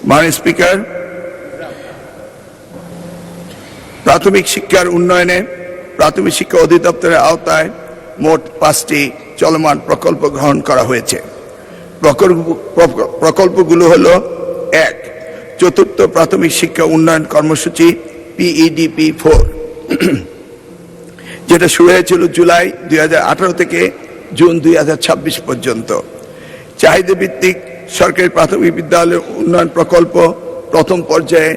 মাননীয় স্পিকার, প্রাথমিক শিক্ষার উন্নয়নে প্রাথমিক শিক্ষা অধিদপ্তরের আওতায় মোট 5টি চলমান প্রকল্প গ্রহণ করা হয়েছে। প্রকল্পগুলো হলো: 1. চতুর্থ প্রাথমিক শিক্ষা উন্নয়ন কর্মসূচি PEDP4, যেটা শুরু হয়েছিল জুলাই 2018 থেকে জুন 2026 পর্যন্ত। চাহিদা ভিত্তিক সরকারি প্রাথমিক বিদ্যালয় উন্নয়ন প্রকল্প প্রথম পর্যায়ে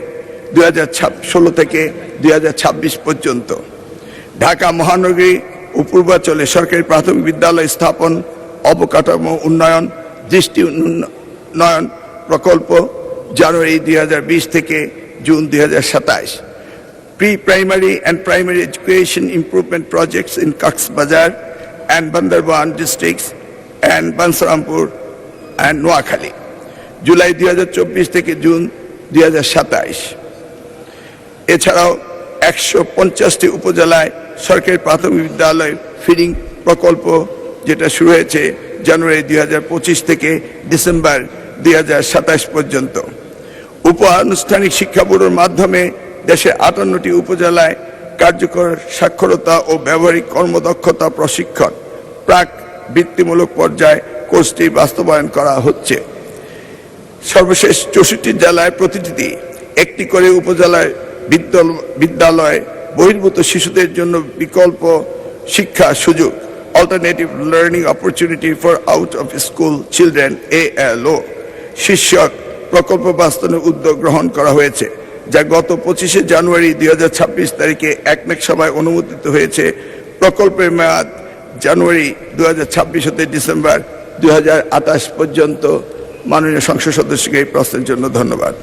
2016 থেকে 2026 পর্যন্ত। ঢাকা মহানগরী ও পূর্বাঞ্চলে সরকারি প্রাথমিক বিদ্যালয় স্থাপন, অবকাঠামো উন্নয়ন, দৃষ্টি উন্নয়ন প্রকল্প জানুয়ারি 2020 থেকে June 2027। Pre-primary and primary education improvement projects in Coxbazar and Bandarban districts and Bansarampur and Noakhali, July 2024 থেকে জুন 2027। এছাড়াও 150টি উপজেলায় সরকারি প্রাথমিক বিদ্যালয় ফিডিং প্রকল্প, যেটা শুরু হয়েছে জানুয়ারি 2025 থেকে ডিসেম্বর 2027 পর্যন্ত। উপ-আনুষ্ঠানিক শিক্ষা ব্যুরোর মাধ্যমে দেশের 58টি উপজেলায় কার্যকর সাক্ষরতা ও ব্যবহারিক কর্মদক্ষতা প্রশিক্ষণ প্রাক বৃত্তিমূলক পর্যায়ে কোর্সটি বাস্তবায়ন করা হচ্ছে। সর্বশেষ 64 জেলায় প্রতিটি একটি করে উপজেলায় বিদ্যালয় বহির্ভূত শিশুদের জন্য বিকল্প শিক্ষা সুযোগ, alternative learning opportunity for out of school children ALO শীর্ষক প্রকল্প বাস্তবায়নের উদ্যোগ গ্রহণ করা হয়েছে, যা গত 25 জানুয়ারি 2026 তারিখে একনেক সভায় অনুমোদিত হয়েছে। প্রকল্পের মেয়াদ জানুয়ারি 2026 হতে ডিসেম্বর 2028 পর্যন্ত। মাননীয় সংসদ সদস্যকে এই প্রশ্নের জন্য ধন্যবাদ।